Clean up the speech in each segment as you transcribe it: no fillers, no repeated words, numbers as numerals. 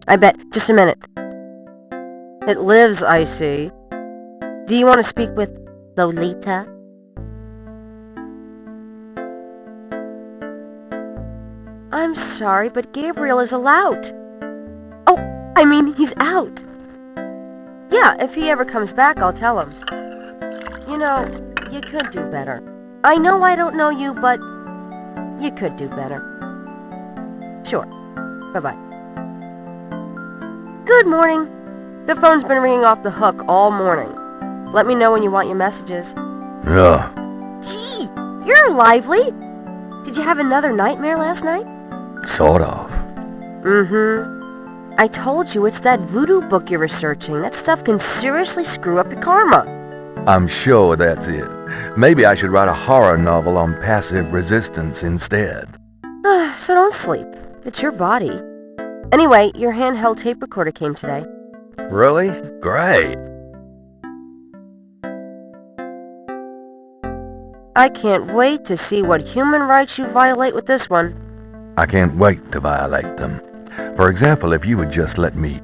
I bet. Just a minute. It lives, I see. Do you want to speak with Lolita? I'm sorry, but Gabriel is allowed. Oh, I mean, he's out. Yeah, if he ever comes back, I'll tell him. You know, you could do better. I know I don't know you, but you could do better. Sure. Bye-bye. Good morning. The phone's been ringing off the hook all morning. Let me know when you want your messages. Yeah. Gee, you're lively. Did you have another nightmare last night? Sort of. I told you it's that voodoo book you're researching. That stuff can seriously screw up your karma. I'm sure that's it. Maybe I should write a horror novel on passive resistance instead. So don't sleep. It's your body. Anyway, your handheld tape recorder came today. Really? Great. I can't wait to see what human rights you violate with this one. I can't wait to violate them. For example, if you would just let me...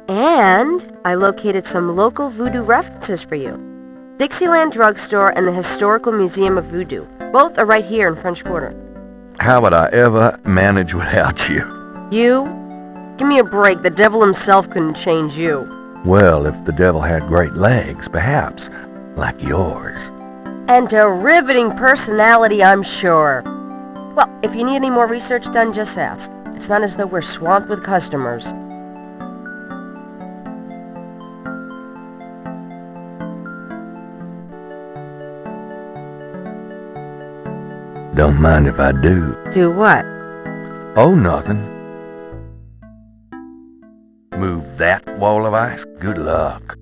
And I located some local voodoo references for you. Dixieland Drugstore and the Historical Museum of Voodoo. Both are right here in French Quarter. How would I ever manage without you? You? Give me a break. The devil himself couldn't change you. Well, if the devil had great legs, perhaps, like yours. And a riveting personality, I'm sure. Well, if you need any more research done, just ask. It's not as though we're swamped with customers. Don't mind if I do. Do what? Oh, nothing. Move that wall of ice? Good luck.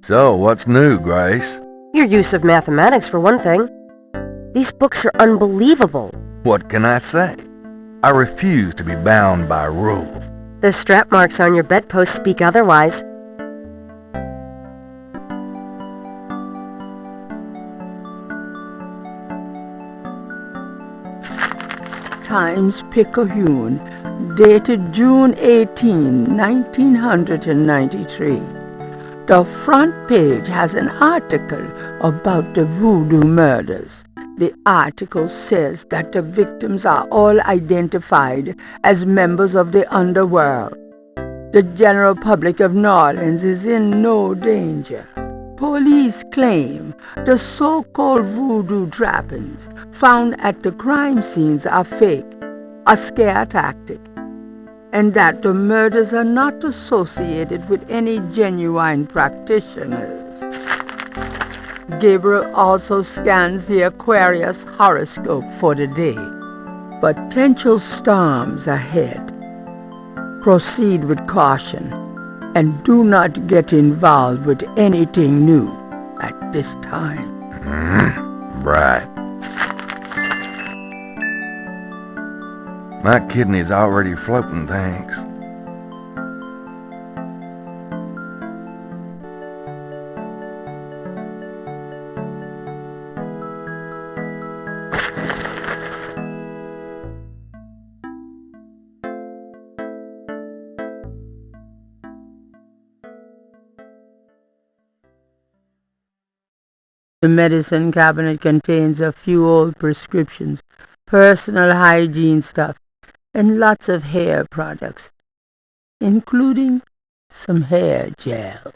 So, what's new, Grace? Your use of mathematics, for one thing. These books are unbelievable. What can I say? I refuse to be bound by rules. The strap marks on your bedpost speak otherwise. Times-Picayune, dated June 18, 1993. The front page has an article about the voodoo murders. The article says that the victims are all identified as members of the underworld. The general public of New Orleans is in no danger. Police claim the so-called voodoo trappings found at the crime scenes are fake, a scare tactic, and that the murders are not associated with any genuine practitioners. Gabriel also scans the Aquarius horoscope for the day. Potential storms ahead. Proceed with caution and do not get involved with anything new at this time. Right. My kidney's already floating, thanks. The medicine cabinet contains a few old prescriptions, personal hygiene stuff, and lots of hair products, including some hair gel.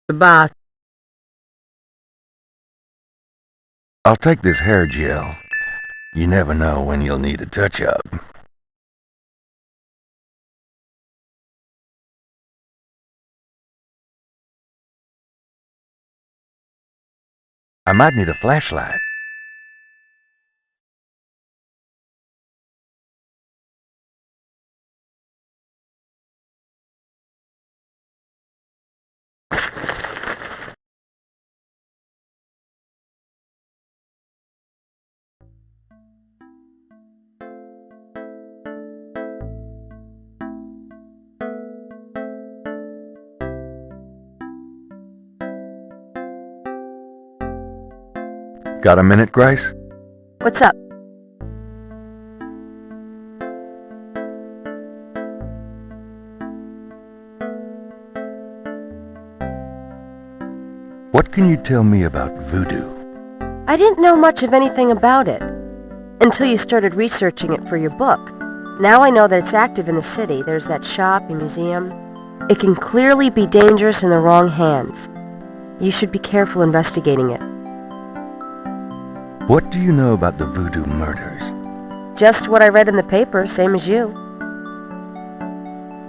The bath. I'll take this hair gel. You never know when you'll need a touch-up. I might need a flashlight. Got a minute, Grace? What's up? What can you tell me about voodoo? I didn't know much of anything about it until you started researching it for your book. Now I know that it's active in the city. There's that shop and museum. It can clearly be dangerous in the wrong hands. You should be careful investigating it. What do you know about the voodoo murders? Just what I read in the paper, same as you.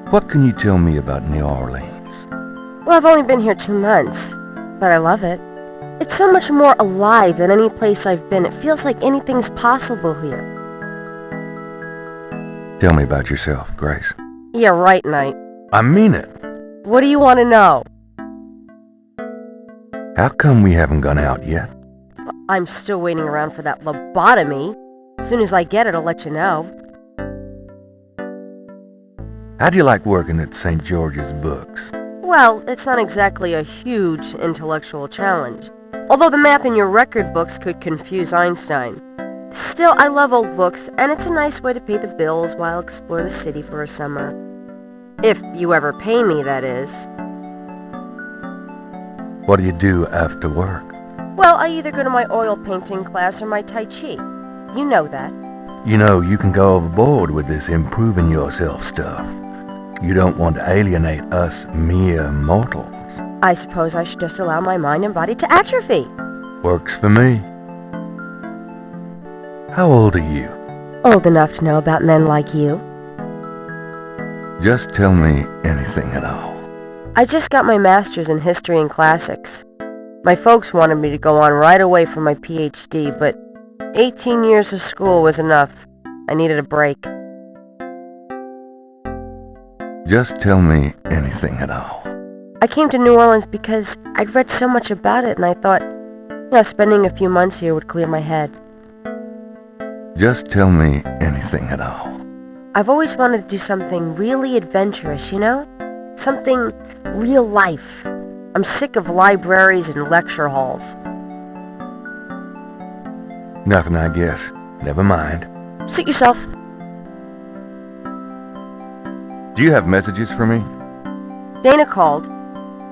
What can you tell me about New Orleans? Well, I've only been here 2 months, but I love it. It's so much more alive than any place I've been. It feels like anything's possible here. Tell me about yourself, Grace. Yeah, right, Knight. I mean it. What do you want to know? How come we haven't gone out yet? I'm still waiting around for that lobotomy. As soon as I get it, I'll let you know. How do you like working at St. George's Books? Well, it's not exactly a huge intellectual challenge. Although the math in your record books could confuse Einstein. Still, I love old books, and it's a nice way to pay the bills while I explore the city for a summer. If you ever pay me, that is. What do you do after work? Well, I either go to my oil painting class or my Tai Chi. You know that. You know, you can go overboard with this improving yourself stuff. You don't want to alienate us mere mortals. I suppose I should just allow my mind and body to atrophy. Works for me. How old are you? Old enough to know about men like you. Just tell me anything at all. I just got my master's in history and classics. My folks wanted me to go on right away for my PhD, but 18 years of school was enough. I needed a break. Just tell me anything at all. I came to New Orleans because I'd read so much about it, and I thought, spending a few months here would clear my head. Just tell me anything at all. I've always wanted to do something really adventurous, Something real life. I'm sick of libraries and lecture halls. Nothing, I guess. Never mind. Suit yourself. Do you have messages for me? Dana called,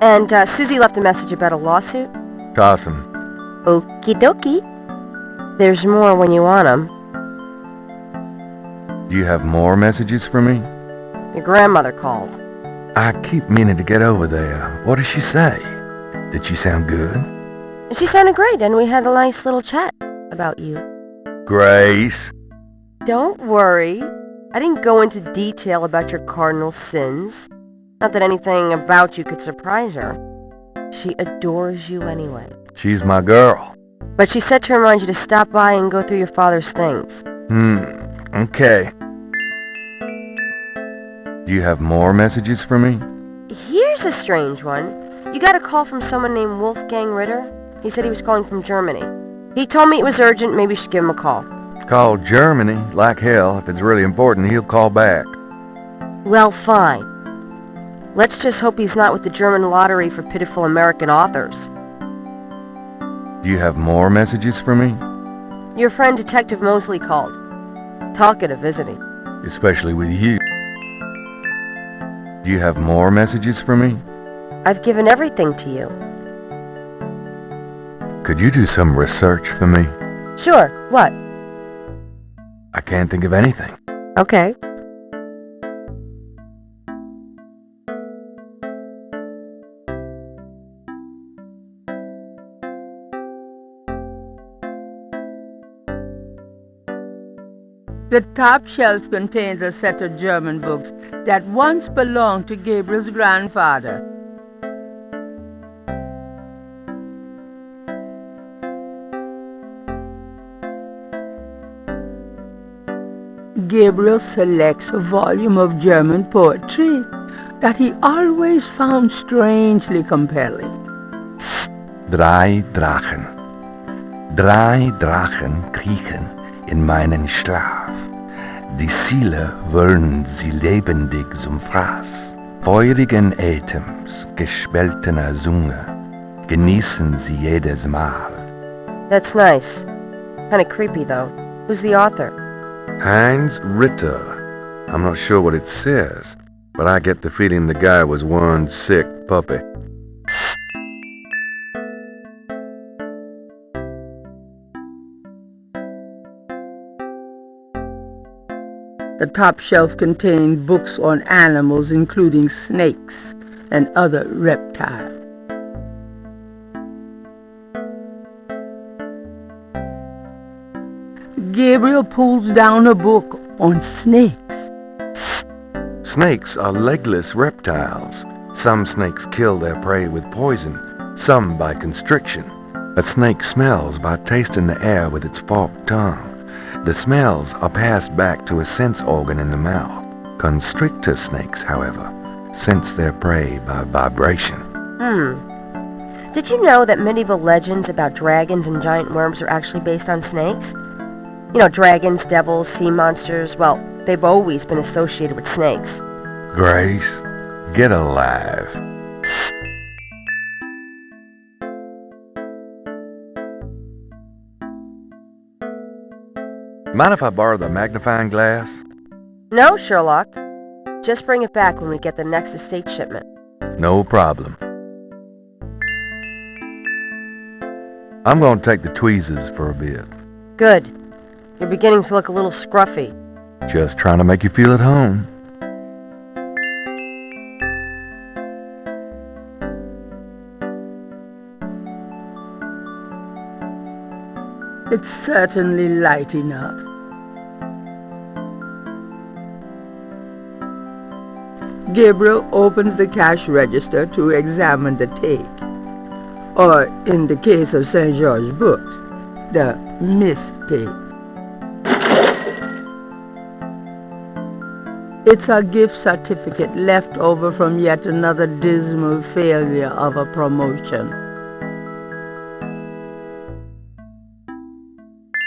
and Susie left a message about a lawsuit. Toss 'em. Okie dokie. There's more when you want 'em. Do you have more messages for me? Your grandmother called. I keep meaning to get over there. What does she say? Did she sound good? She sounded great, and we had a nice little chat about you. Grace. Don't worry. I didn't go into detail about your cardinal sins. Not that anything about you could surprise her. She adores you anyway. She's my girl. But she said to remind you to stop by and go through your father's things. Okay. Do you have more messages for me? Here's a strange one. You got a call from someone named Wolfgang Ritter? He said he was calling from Germany. He told me it was urgent, maybe you should give him a call. Call Germany, like hell. If it's really important, he'll call back. Well, fine. Let's just hope he's not with the German lottery for pitiful American authors. Do you have more messages for me? Your friend Detective Mosley called. Talkative, isn't he? Especially with you. Do you have more messages for me? I've given everything to you. Could you do some research for me? Sure. What? I can't think of anything. Okay. The top shelf contains a set of German books that once belonged to Gabriel's grandfather. Gabriel selects a volume of German poetry that he always found strangely compelling. Drei Drachen. Drei Drachen kriechen in meinen Schlaf. Die Ziele wollen sie lebendig zum Fraß. Feurigen Atems, gespaltener Zunge, genießen sie jedes Mal. That's nice. Kinda creepy, though. Who's the author? Heinz Ritter. I'm not sure what it says, but I get the feeling the guy was one sick puppy. The top shelf contained books on animals, including snakes and other reptiles. Gabriel pulls down a book on snakes. Snakes are legless reptiles. Some snakes kill their prey with poison, some by constriction. A snake smells by tasting the air with its forked tongue. The smells are passed back to a sense organ in the mouth. Constrictor snakes, however, sense their prey by vibration. Did you know that medieval legends about dragons and giant worms are actually based on snakes? You know, dragons, devils, sea monsters, well, they've always been associated with snakes. Grace, get alive. Mind if I borrow the magnifying glass? No, Sherlock. Just bring it back when we get the next estate shipment. No problem. I'm going to take the tweezers for a bit. Good. You're beginning to look a little scruffy. Just trying to make you feel at home. It's certainly light enough. Gabriel opens the cash register to examine the take, or in the case of St. George Books, the mistake. It's a gift certificate left over from yet another dismal failure of a promotion.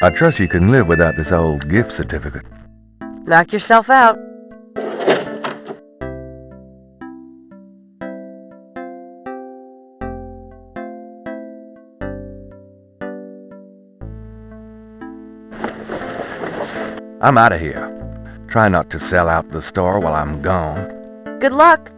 I trust you can live without this old gift certificate. Knock yourself out. I'm out of here. Try not to sell out the store while I'm gone. Good luck.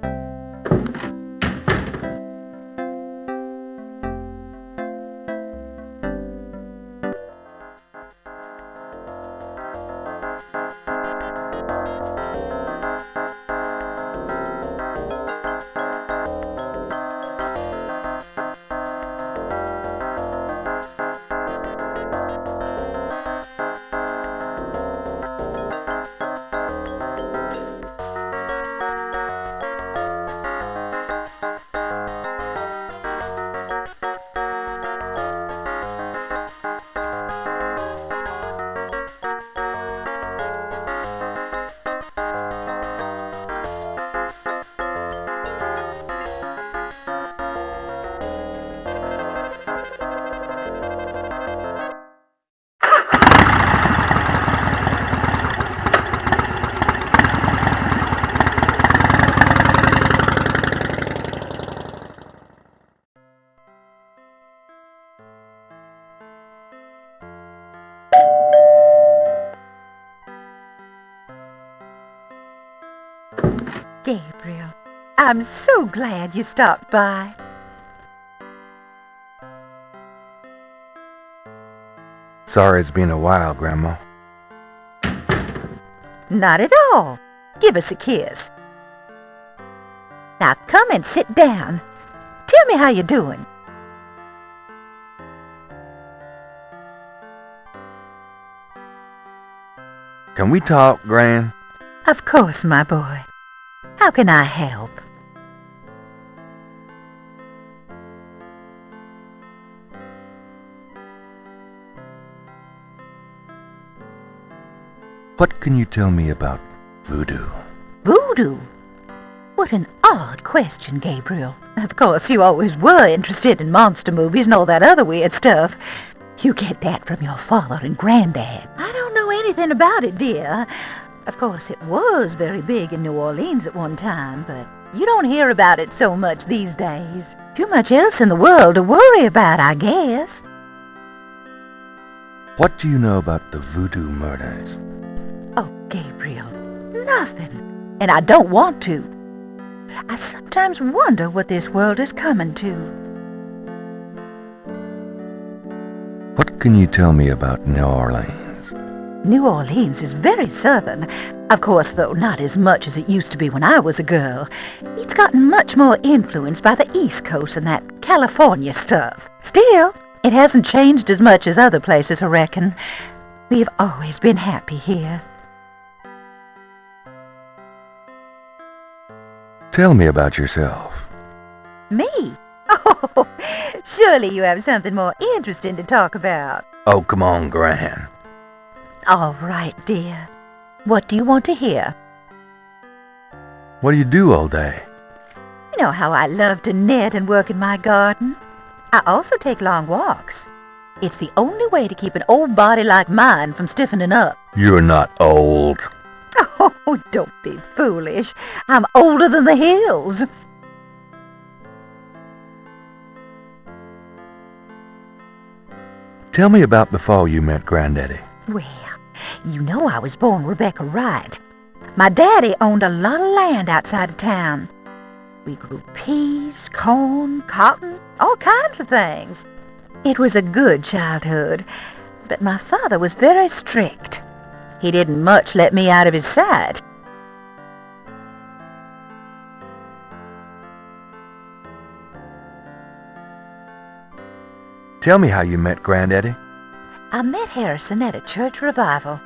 Gabriel, I'm so glad you stopped by. Sorry it's been a while, Grandma. Not at all. Give us a kiss. Now come and sit down. Tell me how you're doing. Can we talk, Gran? Of course, my boy. How can I help? What can you tell me about voodoo? Voodoo? What an odd question, Gabriel. Of course, you always were interested in monster movies and all that other weird stuff. You get that from your father and granddad. I don't know anything about it, dear. Of course, it was very big in New Orleans at one time, but you don't hear about it so much these days. Too much else in the world to worry about, I guess. What do you know about the voodoo murders? Oh, Gabriel, nothing. And I don't want to. I sometimes wonder what this world is coming to. What can you tell me about New Orleans? New Orleans is very southern. Of course, though, not as much as it used to be when I was a girl. It's gotten much more influenced by the East Coast and that California stuff. Still, it hasn't changed as much as other places, I reckon. We've always been happy here. Tell me about yourself. Me? Oh, surely you have something more interesting to talk about. Oh, come on, Gran. All right, dear. What do you want to hear? What do you do all day? You know how I love to knit and work in my garden. I also take long walks. It's the only way to keep an old body like mine from stiffening up. You're not old. Oh, don't be foolish. I'm older than the hills. Tell me about before you met Granddaddy. Well, you know I was born Rebecca Wright. My daddy owned a lot of land outside of town. We grew peas, corn, cotton, all kinds of things. It was a good childhood, but my father was very strict. He didn't much let me out of his sight. Tell me how you met Granddaddy. I met Harrison at a church revival.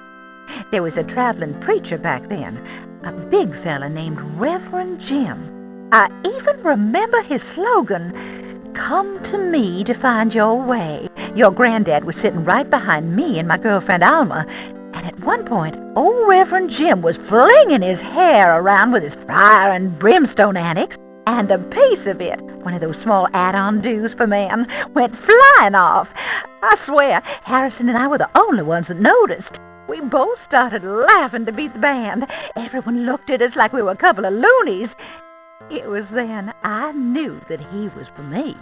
There was a traveling preacher back then, a big fella named Reverend Jim. I even remember his slogan, "Come to me to find your way." Your granddad was sitting right behind me and my girlfriend Alma, and at one point, old Reverend Jim was flinging his hair around with his fire and brimstone antics, and a piece of it, one of those small add-on do's for men, went flying off. I swear, Harrison and I were the only ones that noticed. We both started laughing to beat the band. Everyone looked at us like we were a couple of loonies. It was then I knew that he was for me.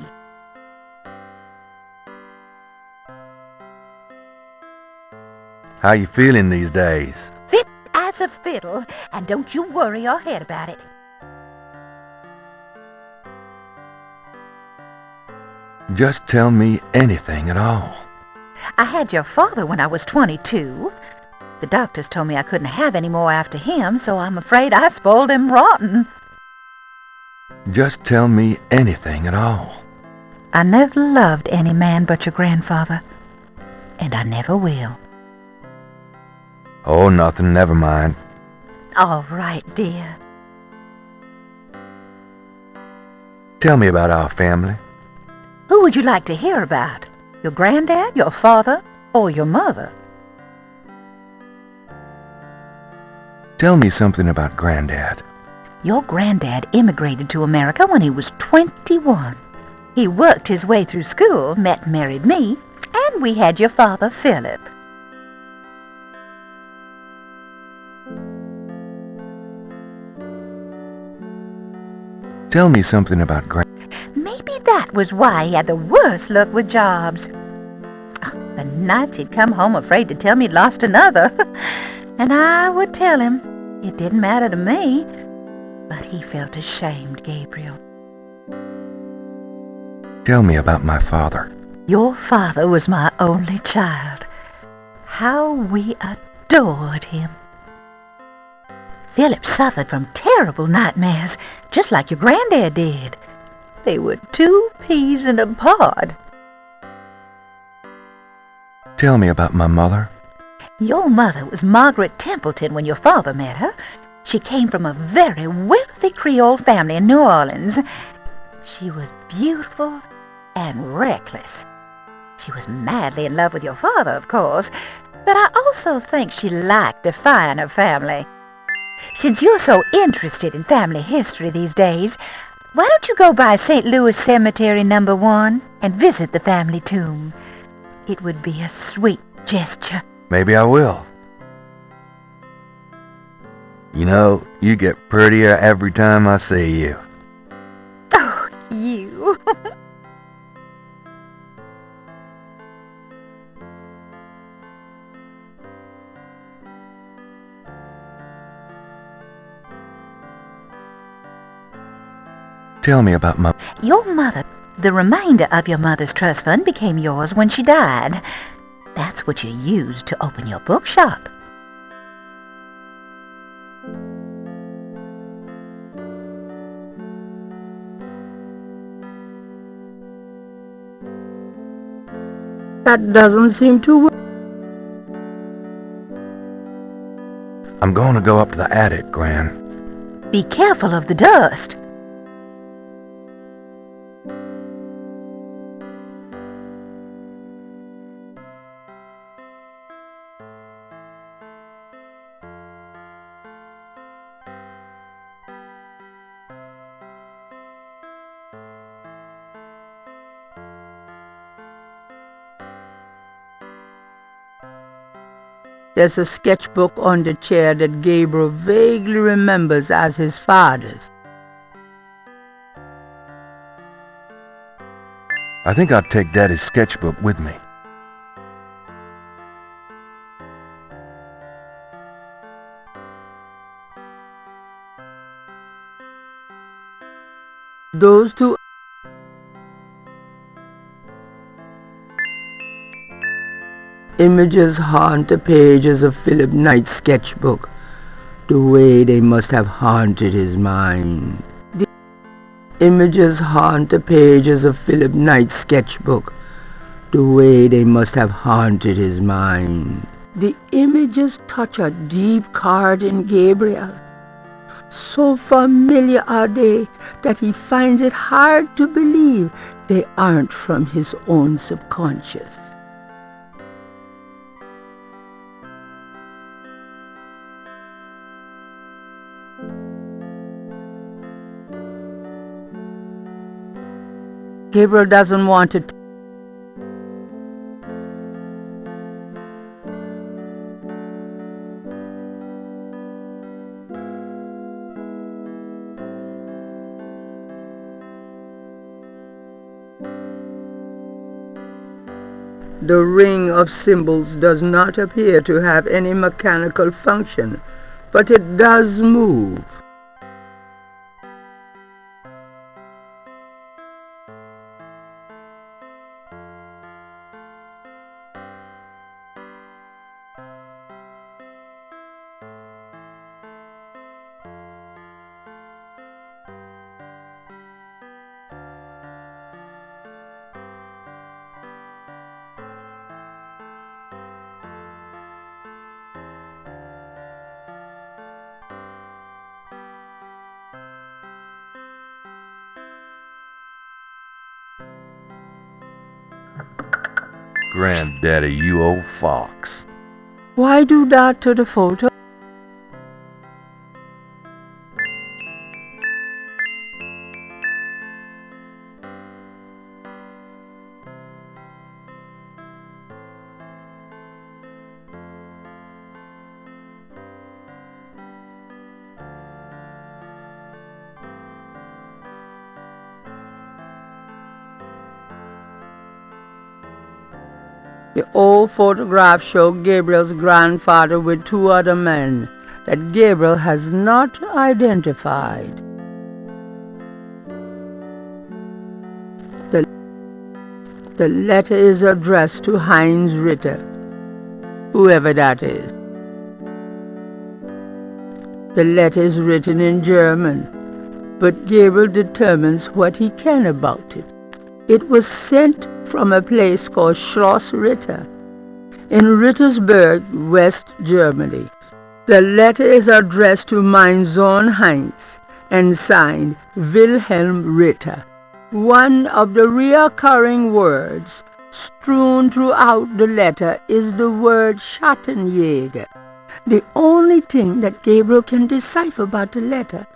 How you feeling these days? Fit as a fiddle, and don't you worry your head about it. Just tell me anything at all. I had your father when I was 22. The doctors told me I couldn't have any more after him, so I'm afraid I spoiled him rotten. Just tell me anything at all. I never loved any man but your grandfather, and I never will. Oh, nothing, never mind. All right, dear. Tell me about our family. Who would you like to hear about? Your granddad, your father, or your mother? Tell me something about Granddad. Your granddad immigrated to America when he was 21. He worked his way through school, met and married me, and we had your father, Philip. Tell me something about Maybe that was why he had the worst luck with jobs. The nights he'd come home afraid to tell me he'd lost another. And I would tell him. It didn't matter to me. But he felt ashamed, Gabriel. Tell me about my father. Your father was my only child. How we adored him. Philip suffered from terrible nightmares, just like your granddad did. They were 2 peas in a pod. Tell me about my mother. Your mother was Margaret Templeton when your father met her. She came from a very wealthy Creole family in New Orleans. She was beautiful and reckless. She was madly in love with your father, of course, but I also think she liked defying her family. Since you're so interested in family history these days, why don't you go by St. Louis Cemetery No. 1 and visit the family tomb? It would be a sweet gesture. Maybe I will. You know, you get prettier every time I see you. Oh, you. Tell me about my... Your mother, the remainder of your mother's trust fund became yours when she died. That's what you used to open your bookshop. That doesn't seem to work. I'm going to go up to the attic, Gran. Be careful of the dust. There's a sketchbook on the chair that Gabriel vaguely remembers as his father's. I think I'll take Daddy's sketchbook with me. Those two images haunt the pages of Philip Knight's sketchbook, the way they must have haunted his mind. The images haunt the pages of Philip Knight's sketchbook, the way they must have haunted his mind. The images touch a deep chord in Gabriel. So familiar are they that he finds it hard to believe they aren't from his own subconscious. Gabriel doesn't want to The ring of symbols does not appear to have any mechanical function, but it does move. Granddaddy, you old fox. Why do that to the photo? The old photographs show Gabriel's grandfather with two other men that Gabriel has not identified. The letter is addressed to Heinz Ritter, whoever that is. The letter is written in German, but Gabriel determines what he can about it. It was sent from a place called Schloss Ritter in Rittersberg, West Germany. The letter is addressed to mein Sohn Heinz and signed Wilhelm Ritter. One of the recurring words strewn throughout the letter is the word Schattenjäger. The only thing that Gabriel can decipher about the letter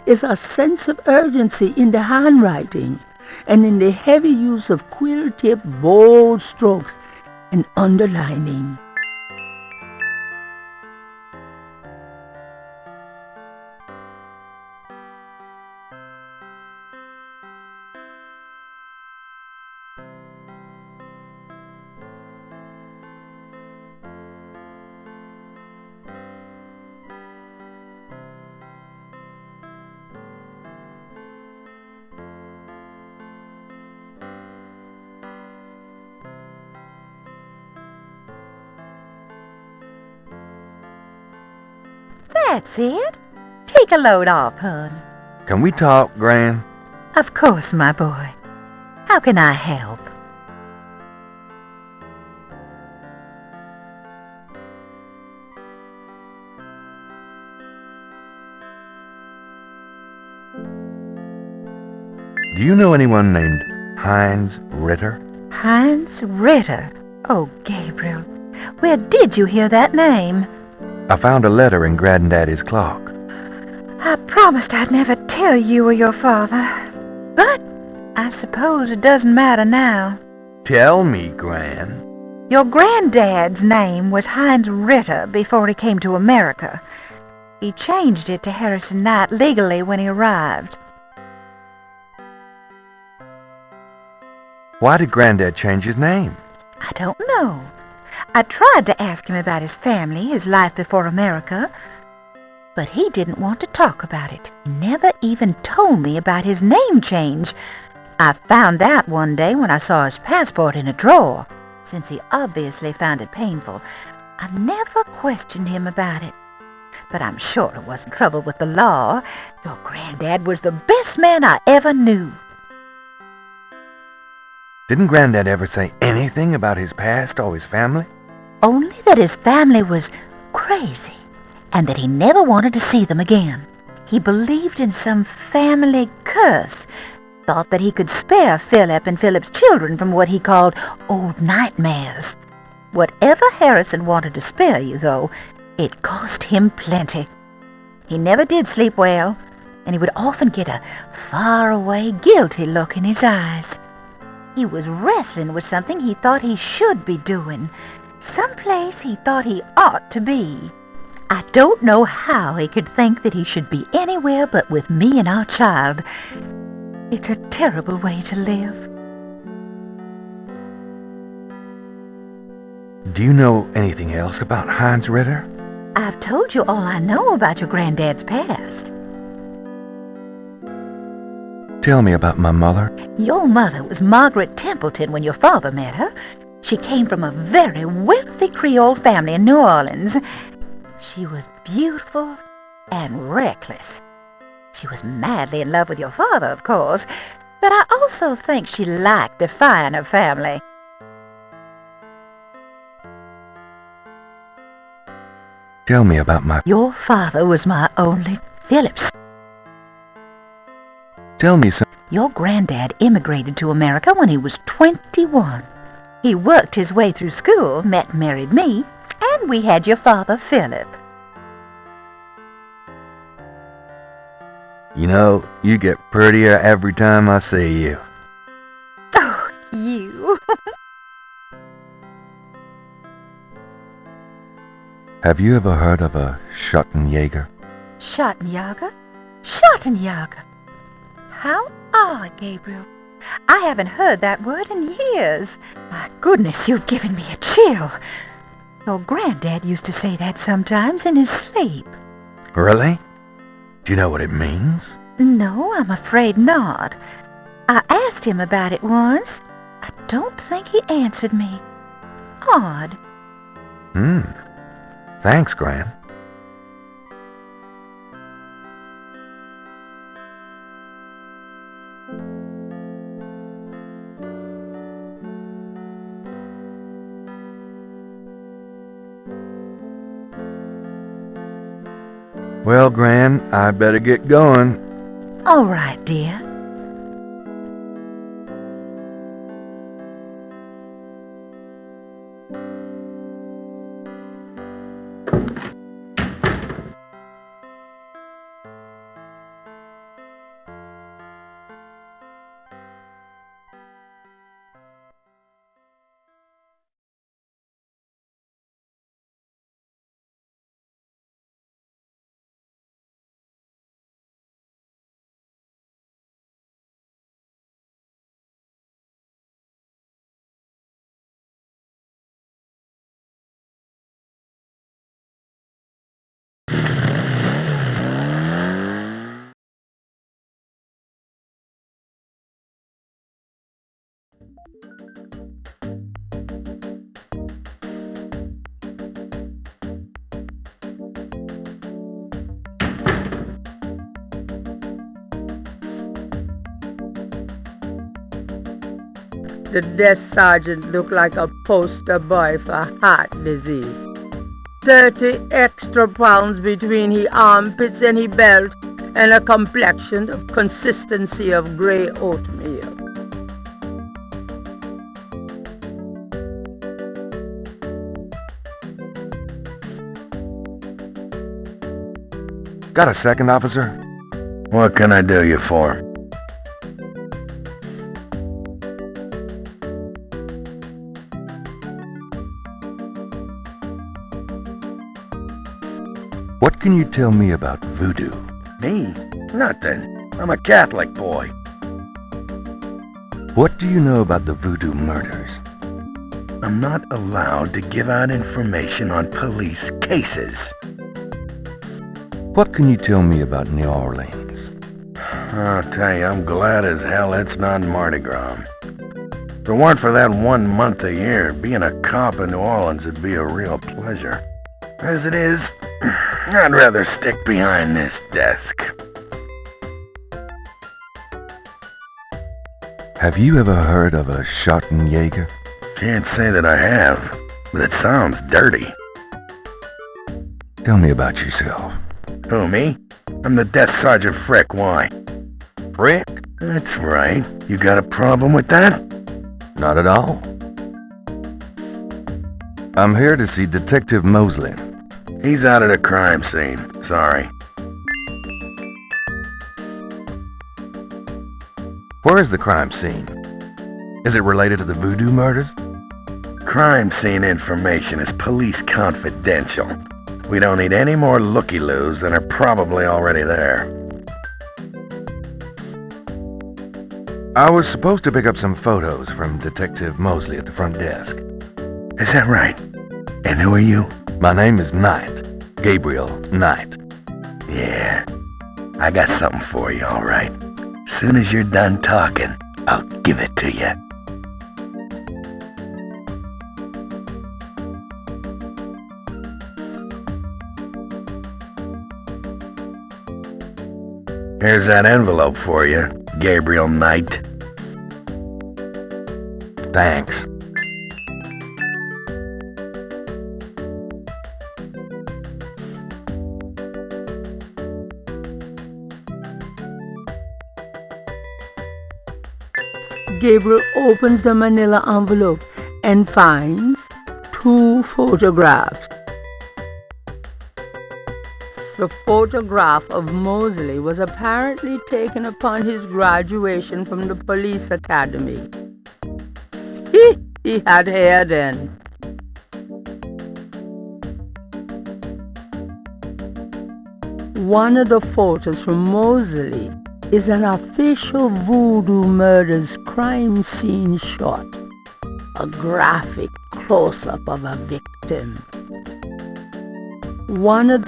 is a sense of urgency in the handwriting and in the heavy use of quill-tip bold strokes and underlining. That's it. Take a load off, hon. Can we talk, Gran? Of course, my boy. How can I help? Do you know anyone named Heinz Ritter? Heinz Ritter? Oh, Gabriel, where did you hear that name? I found a letter in Granddaddy's clock. I promised I'd never tell you or your father. But I suppose it doesn't matter now. Tell me, Gran. Your granddad's name was Heinz Ritter before he came to America. He changed it to Harrison Knight legally when he arrived. Why did Granddad change his name? I don't know. I tried to ask him about his family, his life before America, but he didn't want to talk about it. He never even told me about his name change. I found out one day when I saw his passport in a drawer. Since he obviously found it painful, I never questioned him about it. But I'm sure it wasn't trouble with the law. Your granddad was the best man I ever knew. Didn't Granddad ever say anything about his past or his family? Only that his family was crazy, and that he never wanted to see them again. He believed in some family curse, thought that he could spare Philip and Philip's children from what he called old nightmares. Whatever Harrison wanted to spare you, though, it cost him plenty. He never did sleep well, and he would often get a far-away, guilty look in his eyes. He was wrestling with something he thought he should be doing, someplace he thought he ought to be. I don't know how he could think that he should be anywhere but with me and our child. It's a terrible way to live. Do you know anything else about Heinz Ritter? I've told you all I know about your granddad's past. Tell me about my mother. Your mother was Margaret Templeton when your father met her. She came from a very wealthy Creole family in New Orleans. She was beautiful and reckless. She was madly in love with your father, of course, but I also think she liked defying her family. Tell me about my... Your father was my only Philip's. Tell me some... Your granddad immigrated to America when he was 21. He worked his way through school, met and married me, and we had your father, Philip. You know, you get prettier every time I see you. Oh, you. Have you ever heard of a Schottenjäger? Schottenjäger? Schottenjäger. How odd, Gabriel. I haven't heard that word in years. My goodness, you've given me a chill. Your granddad used to say that sometimes in his sleep. Really? Do you know what it means? No, I'm afraid not. I asked him about it once. I don't think he answered me. Odd. Thanks, Gran. Well, Gran, I better get going. All right, dear. The desk sergeant looked like a poster boy for heart disease. 30 extra pounds between his armpits and his belt, and a complexion of consistency of grey oatmeal. Got a second, officer? What can I do you for? What can you tell me about voodoo? Me? Nothing. I'm a Catholic boy. What do you know about the voodoo murders? I'm not allowed to give out information on police cases. What can you tell me about New Orleans? I'll tell you, I'm glad as hell it's not Mardi Gras. If it weren't for that 1 month a year, being a cop in New Orleans would be a real pleasure. As it is, I'd rather stick behind this desk. Have you ever heard of a Schottenjäger? Can't say that I have, but it sounds dirty. Tell me about yourself. Who, me? I'm the desk sergeant Frick. Why? Frick? That's right. You got a problem with that? Not at all. I'm here to see Detective Mosley. He's out at the crime scene. Sorry. Where is the crime scene? Is it related to the voodoo murders? Crime scene information is police confidential. We don't need any more looky-loos than are probably already there. I was supposed to pick up some photos from Detective Mosley at the front desk. Is that right? And who are you? My name is Knight. Gabriel Knight. Yeah, I got something for you, all right. Soon as you're done talking, I'll give it to you. Here's that envelope for you, Gabriel Knight. Thanks. Gabriel opens the manila envelope and finds 2 photographs. The photograph of Mosley was apparently taken upon his graduation from the police academy. He had hair then. One of the photos from Mosley is an official voodoo murders crime scene shot, a graphic close-up of a victim. One of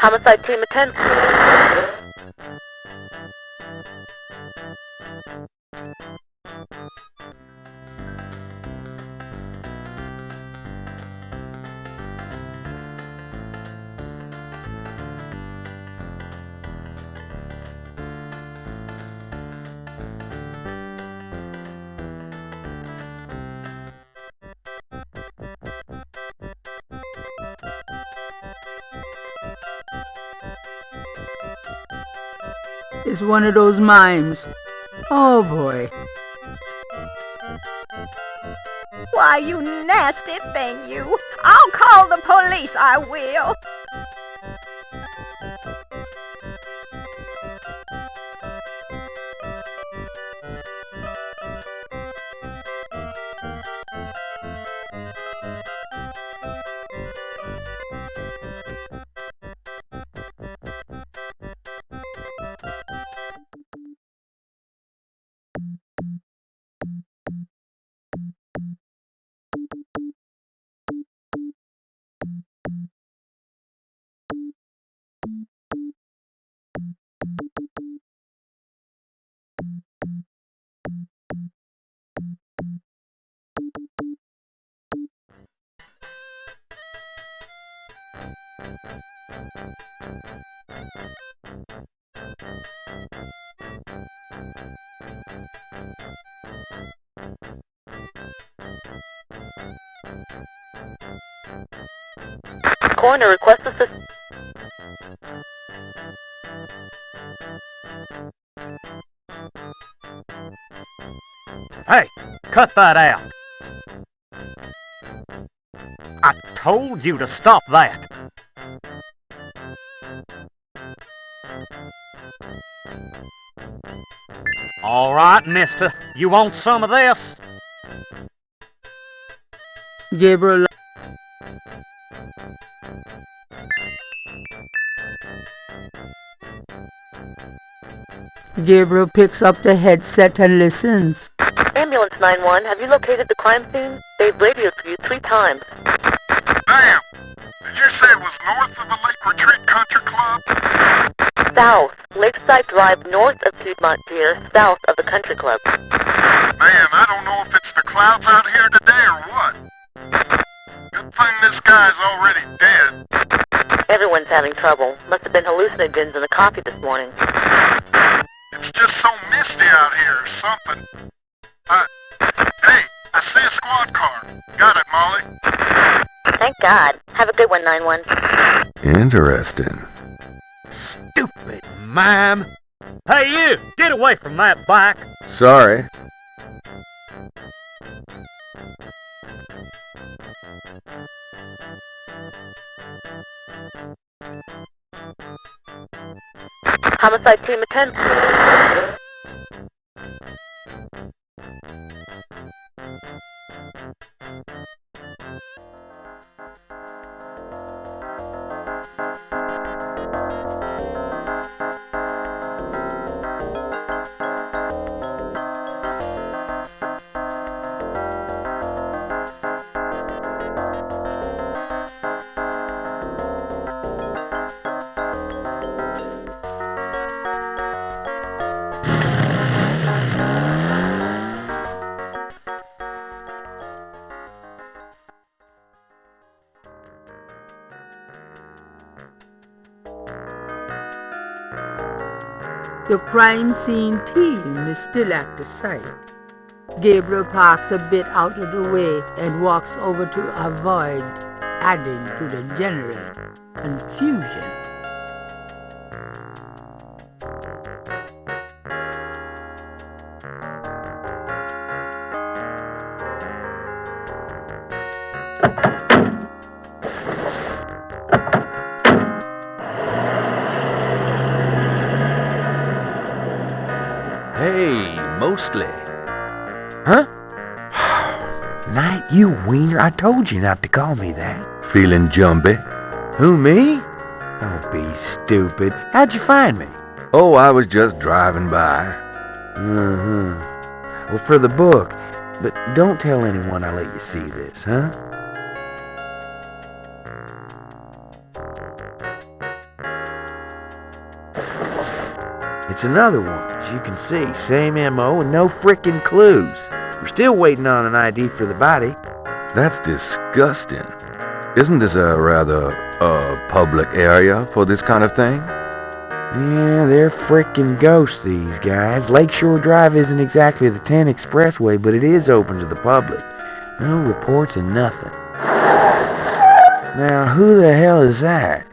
Homicide team attend. It's one of those mimes. Oh boy. Why, you nasty thing, you. I'll call the police, I will. Coroner requests assistance. Hey, cut that out. I told you to stop that. All right, mister. You want some of this? Gabriel. Gabriel picks up the headset and listens. Ambulance 911, have you located the crime scene? They've radioed for you 3 times. Damn! Did you say it was north of the Lake Retreat Country Club? South. Lakeside Drive north of Piedmont Pier, south of the country club. Man, I don't know if it's the clouds out here today or what. Good thing this guy's already dead. Everyone's having trouble. Must have been hallucinogens in the coffee this morning. It's just so misty out here or something. Hey, I see a squad car. Got it, Molly. Thank God. Have a good one, 911. Interesting. Stupid mime. Hey, you! Get away from that bike. Sorry. Homicide team attend. The crime scene team is still at the site. Gabriel parks a bit out of the way and walks over to avoid adding to the general confusion. Hey, mostly. Huh? Knight, you wiener, I told you not to call me that. Feeling jumpy? Who, me? Don't be stupid. How'd you find me? Oh, I was just driving by. Well, for the book. But don't tell anyone I let you see this, huh? It's another one, as you can see. Same M.O. and no frickin' clues. We're still waiting on an ID for the body. That's disgusting. Isn't this a rather, public area for this kind of thing? Yeah, they're frickin' ghosts, these guys. Lakeshore Drive isn't exactly the 10 expressway, but it is open to the public. No reports and nothing. Now, who the hell is that?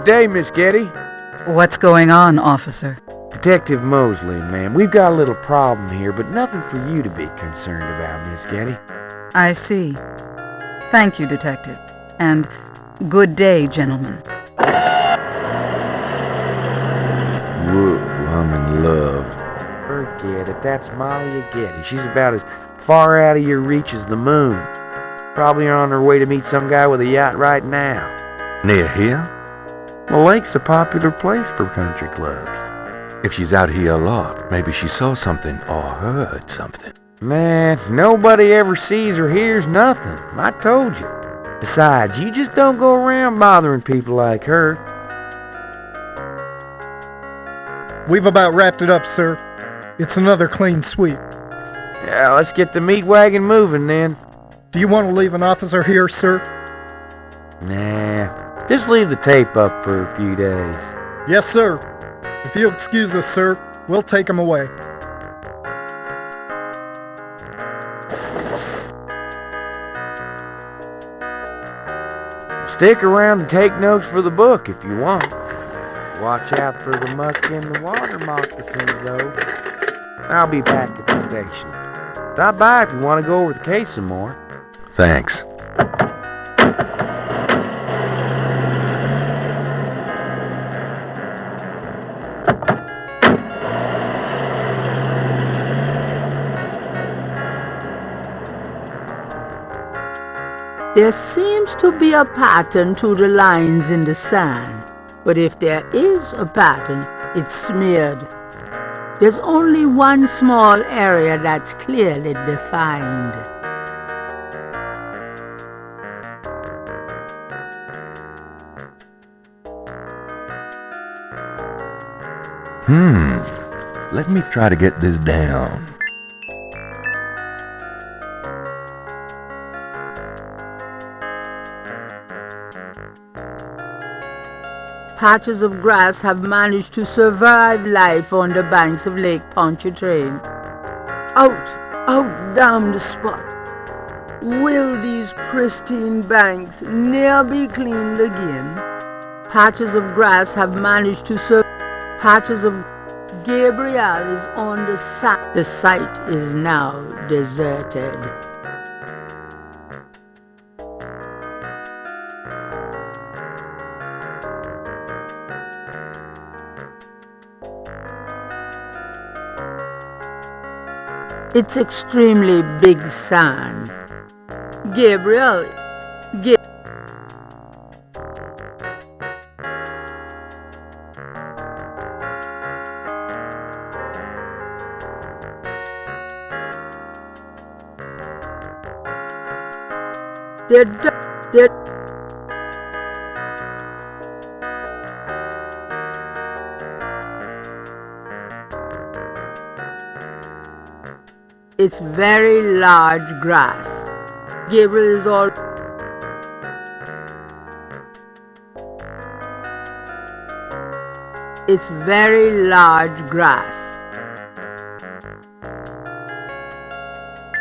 day, Miss Getty. What's going on, officer? Detective Mosley, ma'am. We've got a little problem here, but nothing for you to be concerned about, Miss Getty. I see. Thank you, Detective. And good day, gentlemen. Whoa, I'm in love. Forget it. That's Molly Getty. She's about as far out of your reach as the moon. Probably on her way to meet some guy with a yacht right now. Near here? The lake's a popular place for country clubs. If she's out here a lot, maybe she saw something or heard something. Man, nobody ever sees or hears nothing. I told you. Besides, you just don't go around bothering people like her. We've about wrapped it up, sir. It's another clean sweep. Yeah, let's get the meat wagon moving then. Do you want to leave an officer here, sir? Nah, just leave the tape up for a few days. Yes, sir. If you'll excuse us, sir, we'll take him away. Stick around and take notes for the book if you want. Watch out for the muck in the water moccasins, though. I'll be back at the station. Stop by if you want to go over the case some more. Thanks. There seems to be a pattern to the lines in the sand, but if there is a pattern, it's smeared. There's only one small area that's clearly defined. Let me try to get this down. Patches of grass have managed to survive life on the banks of Lake Pontchartrain. Out down the spot. Will these pristine banks ne'er be cleaned again? Patches of grass have managed to survive. Patches of Gabriel is on the site. The site is now deserted. It's extremely big sand. Gabriel. It's very large grass. Gabriel is all... It's very large grass.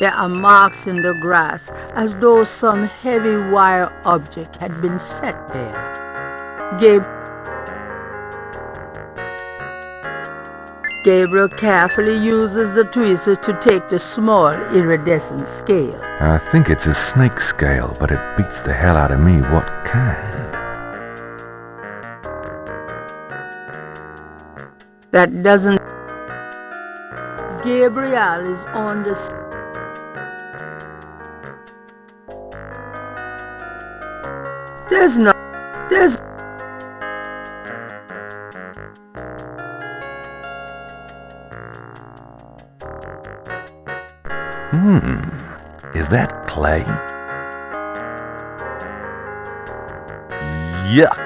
There are marks in the grass as though some heavy wire object had been set there. Gabriel carefully uses the tweezers to take the small iridescent scale. I think it's a snake scale, but it beats the hell out of me what kind. That doesn't... Gabriel is on the... There's no... There's... Is that clay? Yuck!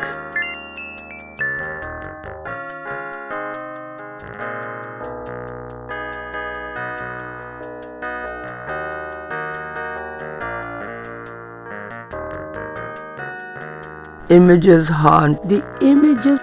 Images haunt the images.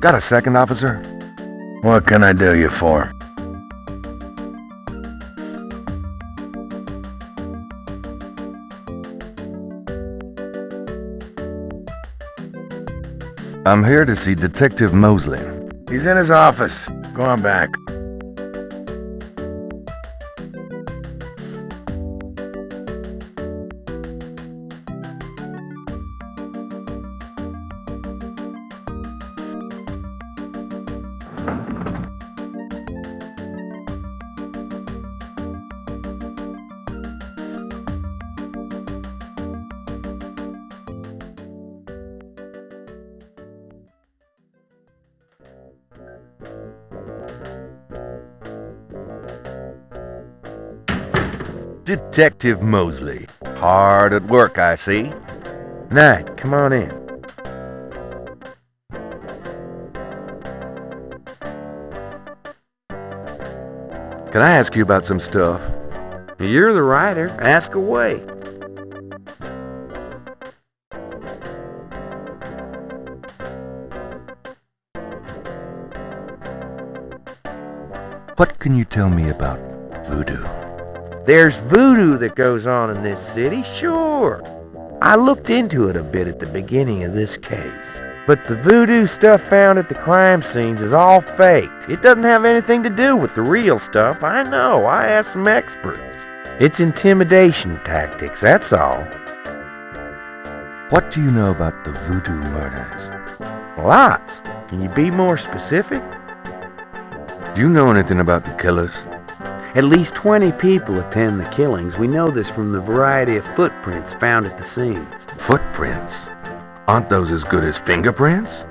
Got a second, officer? What can I do you for? I'm here to see Detective Mosley. He's in his office. Go on back. Detective Mosley. Hard at work, I see. Knight, come on in. Can I ask you about some stuff? You're the writer. Ask away. What can you tell me about voodoo? There's voodoo that goes on in this city, sure. I looked into it a bit at the beginning of this case. But the voodoo stuff found at the crime scenes is all faked. It doesn't have anything to do with the real stuff. I know. I asked some experts. It's intimidation tactics, that's all. What do you know about the voodoo murders? Lots. Can you be more specific? Do you know anything about the killers? At least 20 people attend the killings. We know this from the variety of footprints found at the scenes. Footprints? Aren't those as good as fingerprints?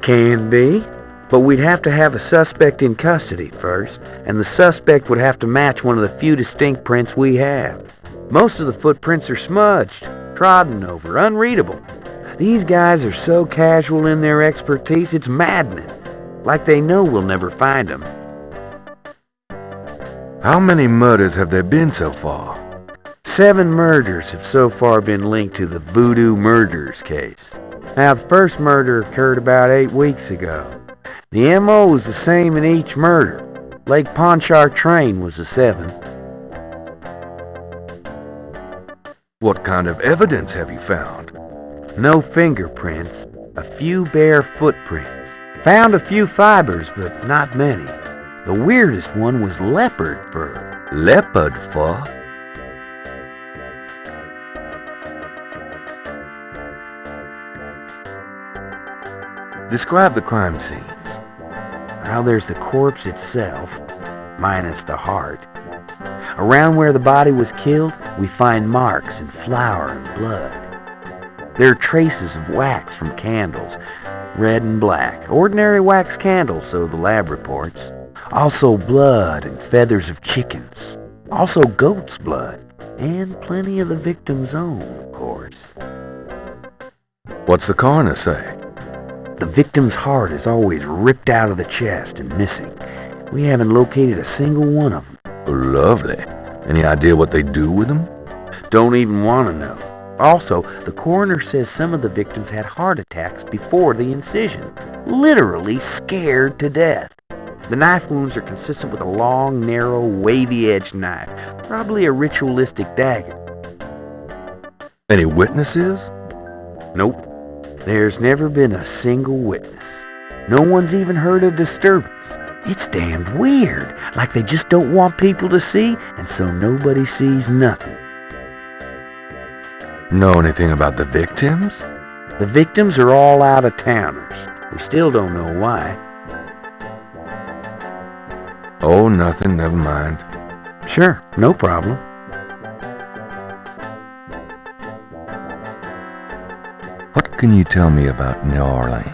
Can be, but we'd have to have a suspect in custody first, and the suspect would have to match one of the few distinct prints we have. Most of the footprints are smudged, trodden over, unreadable. These guys are so casual in their expertise, it's maddening. Like they know we'll never find them. How many murders have there been so far? 7 murders have so far been linked to the voodoo murders case. Now, the first murder occurred about 8 weeks ago. The MO was the same in each murder. Lake Pontchartrain was the 7th. What kind of evidence have you found? No fingerprints, a few bare footprints. Found a few fibers, but not many. The weirdest one was leopard fur. Leopard fur? Describe the crime scenes. Now there's the corpse itself, minus the heart. Around where the body was killed, we find marks and flour and blood. There are traces of wax from candles, red and black. Ordinary wax candles, so the lab reports. Also blood and feathers of chickens. Also goat's blood. And plenty of the victim's own, of course. What's the coroner say? The victim's heart is always ripped out of the chest and missing. We haven't located a single one of them. Lovely. Any idea what they do with them? Don't even want to know. Also, the coroner says some of the victims had heart attacks before the incision. Literally scared to death. The knife wounds are consistent with a long, narrow, wavy-edged knife. Probably a ritualistic dagger. Any witnesses? Nope. There's never been a single witness. No one's even heard a disturbance. It's damned weird. Like they just don't want people to see, and so nobody sees nothing. Know anything about the victims? The victims are all out-of-towners. We still don't know why. Oh, nothing. Never mind. Sure, no problem. What can you tell me about New Orleans?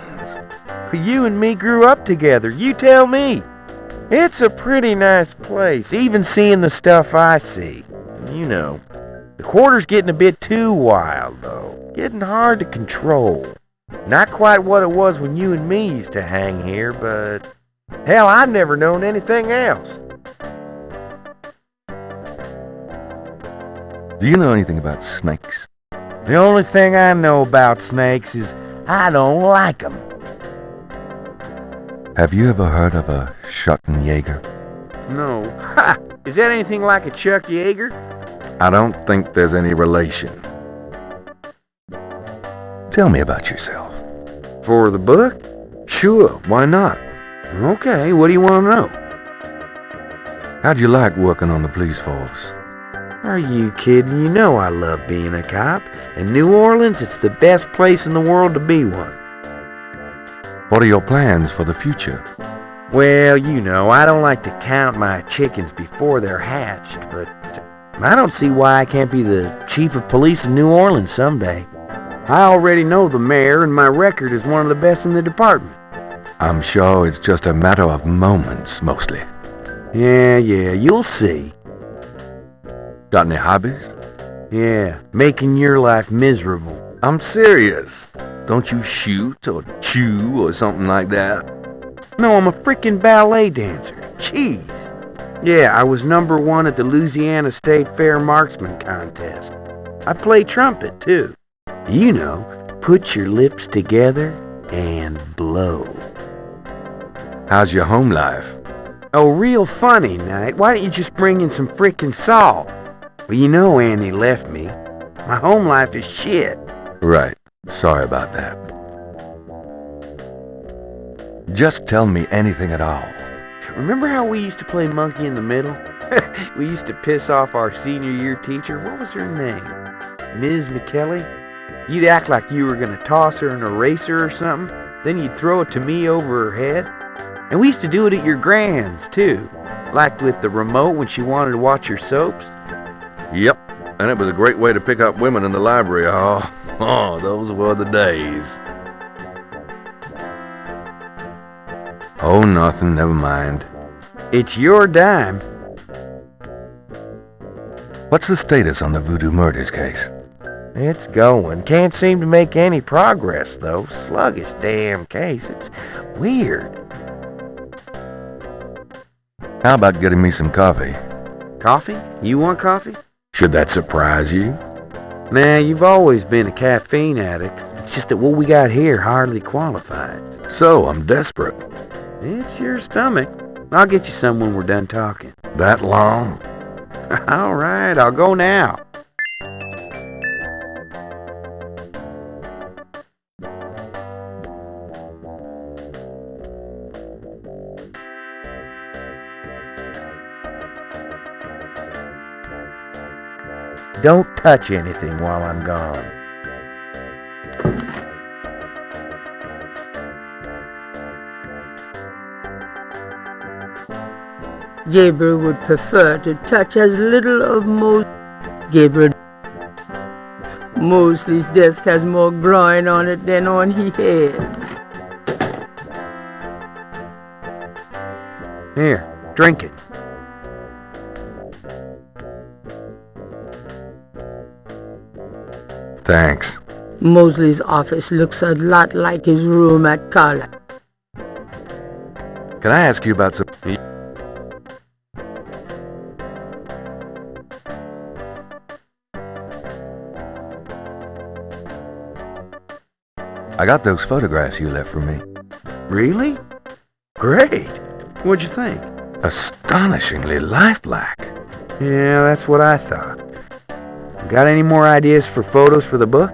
You and me grew up together. You tell me. It's a pretty nice place, even seeing the stuff I see. You know, the quarter's getting a bit too wild, though. Getting hard to control. Not quite what it was when you and me used to hang here, but hell, I've never known anything else. Do you know anything about snakes? The only thing I know about snakes is I don't like them. Have you ever heard of a Schottenjäger? No. Ha! Is that anything like a Chuck Yeager? I don't think there's any relation. Tell me about yourself. For the book? Sure, why not? Okay, what do you want to know? How'd you like working on the police force? Are you kidding? You know I love being a cop. In New Orleans, it's the best place in the world to be one. What are your plans for the future? Well, you know, I don't like to count my chickens before they're hatched, but I don't see why I can't be the chief of police in New Orleans someday. I already know the mayor, and my record is one of the best in the department. I'm sure it's just a matter of moments, mostly. Yeah, you'll see. Got any hobbies? Yeah, making your life miserable. I'm serious. Don't you shoot or chew or something like that? No, I'm a freaking ballet dancer. Jeez. Yeah, I was #1 at the Louisiana State Fair Marksman Contest. I play trumpet, too. You know, put your lips together and blow. How's your home life? Oh, real funny, Knight. Why don't you just bring in some frickin' salt? Well, you know Annie left me. My home life is shit. Right. Sorry about that. Just tell me anything at all. Remember how we used to play monkey in the middle? We used to piss off our senior year teacher. What was her name? Ms. McKelly? You'd act like you were going to toss her an eraser or something. Then you'd throw it to me over her head. And we used to do it at your grand's, too. Like with the remote when she wanted to watch her soaps. Yep. And it was a great way to pick up women in the library. Oh, those were the days. Oh, nothing. Never mind. It's your dime. What's the status on the voodoo murders case? It's going. Can't seem to make any progress, though. Sluggish damn case. It's weird. How about getting me some coffee? Coffee? You want coffee? Should that surprise you? Nah, you've always been a caffeine addict. It's just that what we got here hardly qualifies. So, I'm desperate. It's your stomach. I'll get you some when we're done talking. That long? All right, I'll go now. Don't touch anything while I'm gone. Gabriel would prefer to touch as little of Gabriel. Mosley's desk has more groin on it than on his head. Here, drink it. Thanks. Mosley's office looks a lot like his room at college. Can I ask you about some... I got those photographs you left for me. Really? Great. What'd you think? Astonishingly lifelike. Yeah, that's what I thought. Got any more ideas for photos for the book?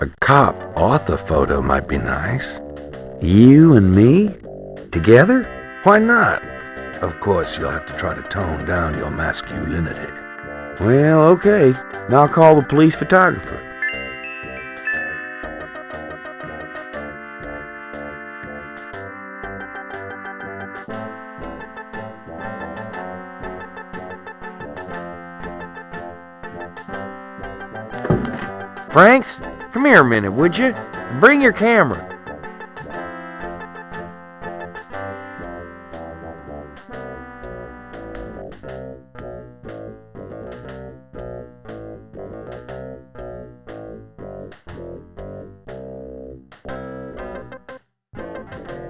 A cop author photo might be nice. You and me? Together? Why not? Of course, you'll have to try to tone down your masculinity. Well, okay. I'll call the police photographer. Franks, come here a minute, would you? Bring your camera.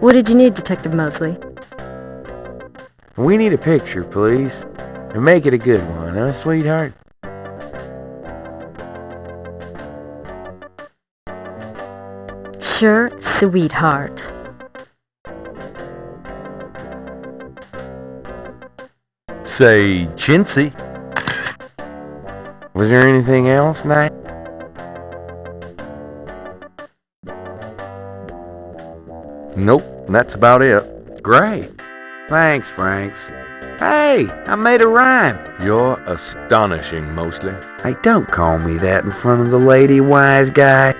What did you need, Detective Mosley? We need a picture, please. And make it a good one, huh, sweetheart? Sure, sweetheart. Say, chintzy. Was there anything else, Knight? Nope, that's about it. Great. Thanks, Franks. Hey, I made a rhyme. You're astonishing, mostly. Hey, don't call me that in front of the lady, wise guy.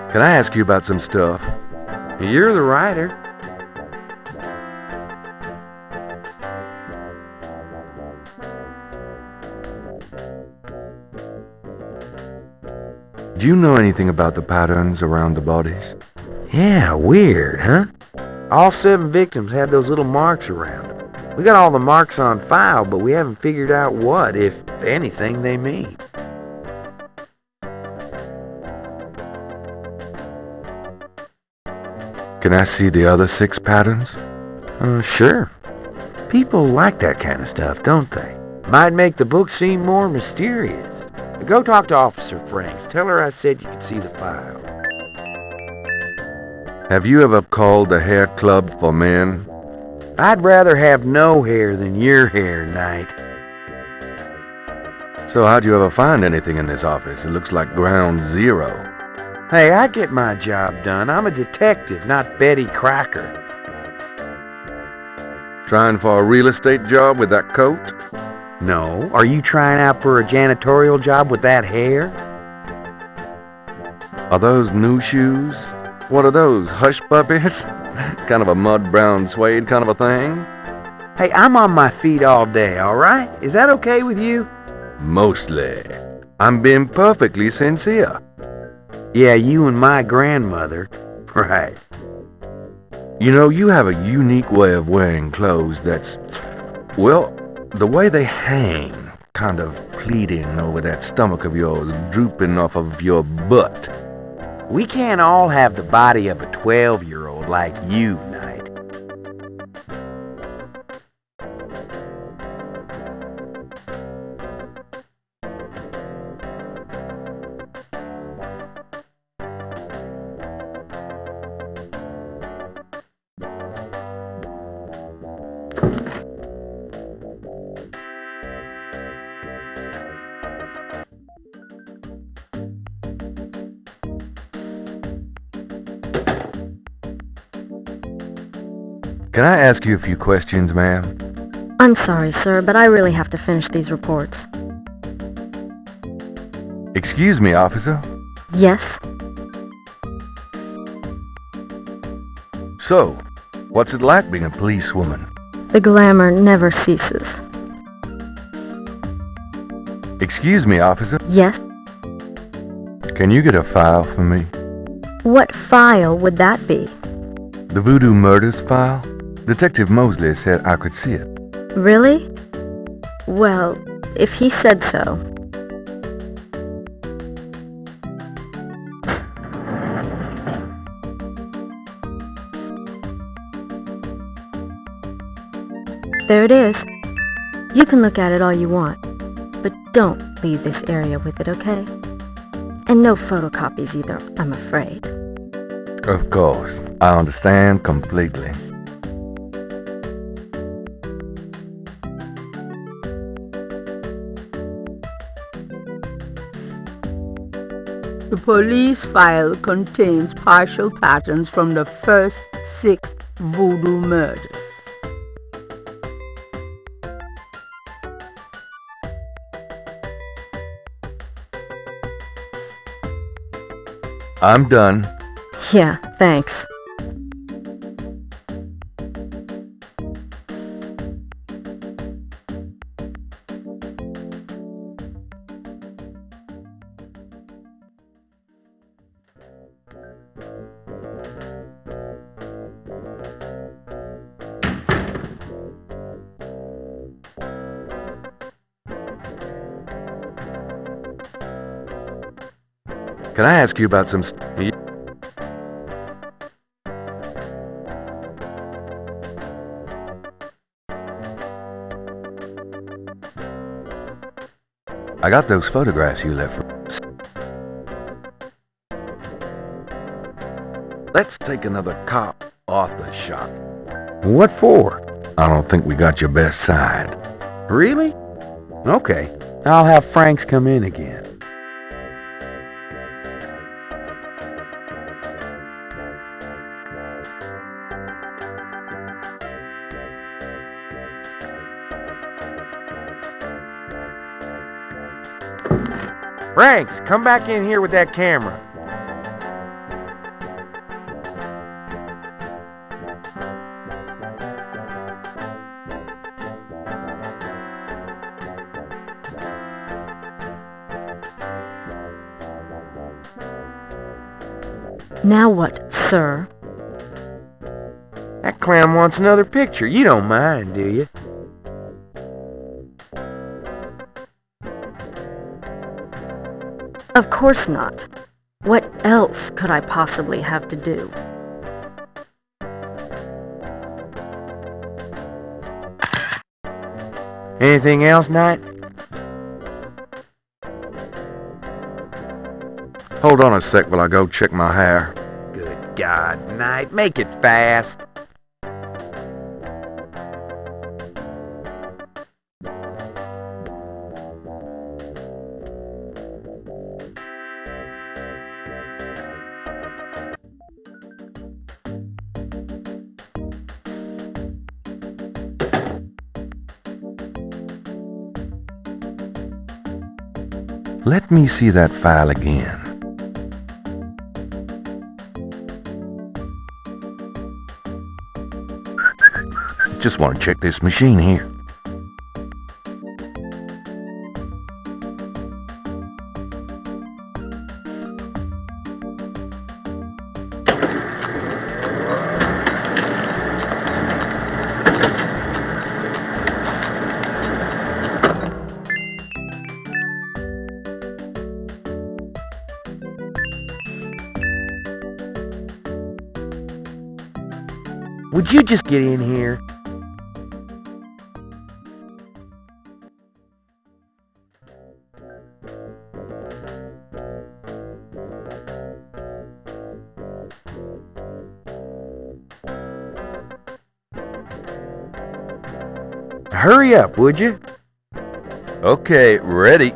Can I ask you about some stuff? You're the writer. Do you know anything about the patterns around the bodies? Yeah, weird, huh? All 7 victims had those little marks around them. We got all the marks on file, but we haven't figured out what, if anything, they mean. Can I see the other 6 patterns? Sure. People like that kind of stuff, don't they? Might make the book seem more mysterious. Go talk to Officer Franks. Tell her I said you could see the file. Have you ever called the hair club for men? I'd rather have no hair than your hair, Knight. So how'd you ever find anything in this office? It looks like ground zero. Hey, I get my job done. I'm a detective, not Betty Crocker. Trying for a real estate job with that coat? No. Are you trying out for a janitorial job with that hair? Are those new shoes? What are those, hush puppies? Kind of a mud brown suede kind of a thing? Hey, I'm on my feet all day, all right? Is that okay with you? Mostly. I'm being perfectly sincere. Yeah, you and my grandmother. Right. You know, you have a unique way of wearing clothes that's, well, the way they hang, kind of pleating over that stomach of yours, drooping off of your butt. We can't all have the body of a 12-year-old like you, Knight. Can I ask you a few questions, ma'am? I'm sorry, sir, but I really have to finish these reports. Excuse me, officer. Yes? So, what's it like being a policewoman? The glamour never ceases. Excuse me, officer. Yes? Can you get a file for me? What file would that be? The voodoo murders file? Detective Mosley said I could see it. Really? Well, if he said so. There it is. You can look at it all you want, but don't leave this area with it, okay? And no photocopies either, I'm afraid. Of course. I understand completely. The police file contains partial patterns from the first 6 voodoo murders. I'm done. Yeah, thanks. Can I ask you about some I got those photographs you left for... Let's take another cop off the shot. What for? I don't think we got your best side. Really? Okay. I'll have Franks come in again. Franks, come back in here with that camera. Now what, sir? That clown wants another picture. You don't mind, do you? Of course not. What else could I possibly have to do? Anything else, Knight? Hold on a sec while I go check my hair. Good God, Knight, make it fast. Let me see that file again. Just want to check this machine here. Would you just get in here? Hurry up, would you? Okay, ready.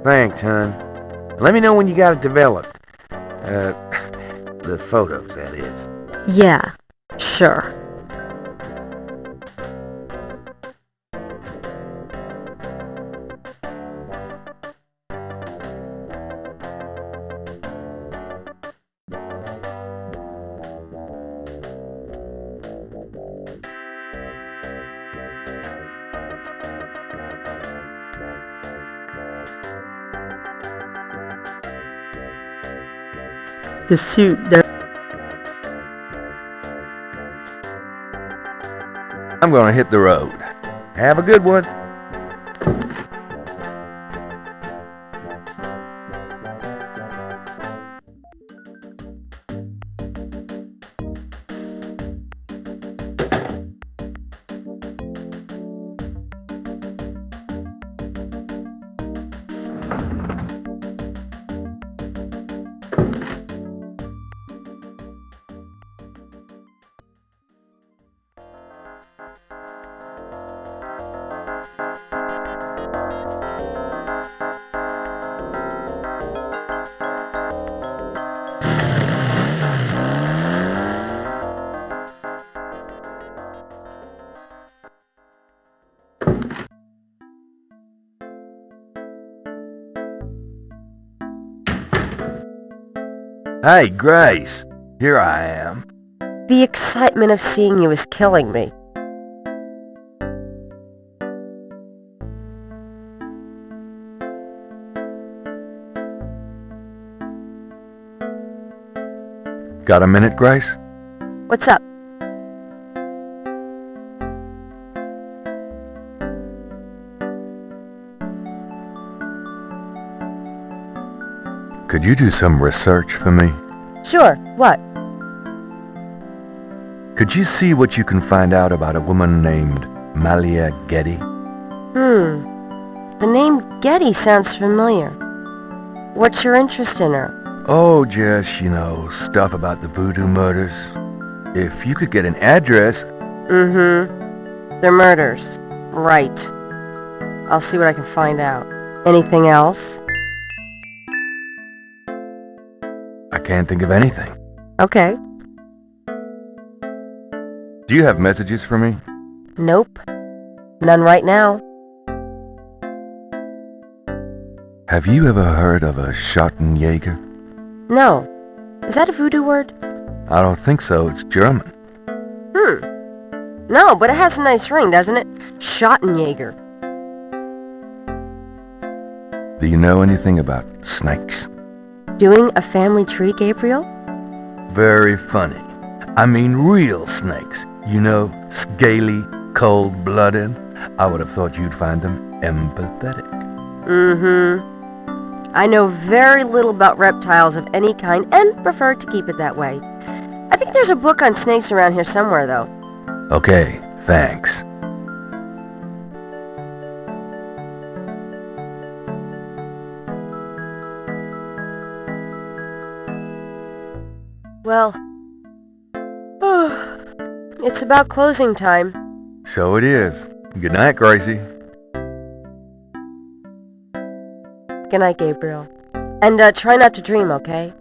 Thanks, hon. Let me know when you got it developed. The photos, that is. Yeah, sure. The suit that I'm gonna hit the road. Have a good one. Hey, Grace. Here I am. The excitement of seeing you is killing me. Got a minute, Grace? What's up? Could you do some research for me? Sure, what? Could you see what you can find out about a woman named Malia Getty? The name Getty sounds familiar. What's your interest in her? Oh, just, stuff about the voodoo murders. If you could get an address... They're murders. Right. I'll see what I can find out. Anything else? I can't think of anything. Okay. Do you have messages for me? Nope. None right now. Have you ever heard of a Schottenjäger? No. Is that a voodoo word? I don't think so. It's German. No, but it has a nice ring, doesn't it? Schottenjäger. Do you know anything about snakes? Doing a family tree, Gabriel? Very funny. I mean real snakes. Scaly, cold-blooded. I would have thought you'd find them empathetic. I know very little about reptiles of any kind and prefer to keep it that way. I think there's a book on snakes around here somewhere, though. Okay, thanks. Well, it's about closing time. So it is. Good night, Gracie. Good night, Gabriel. And try not to dream, okay?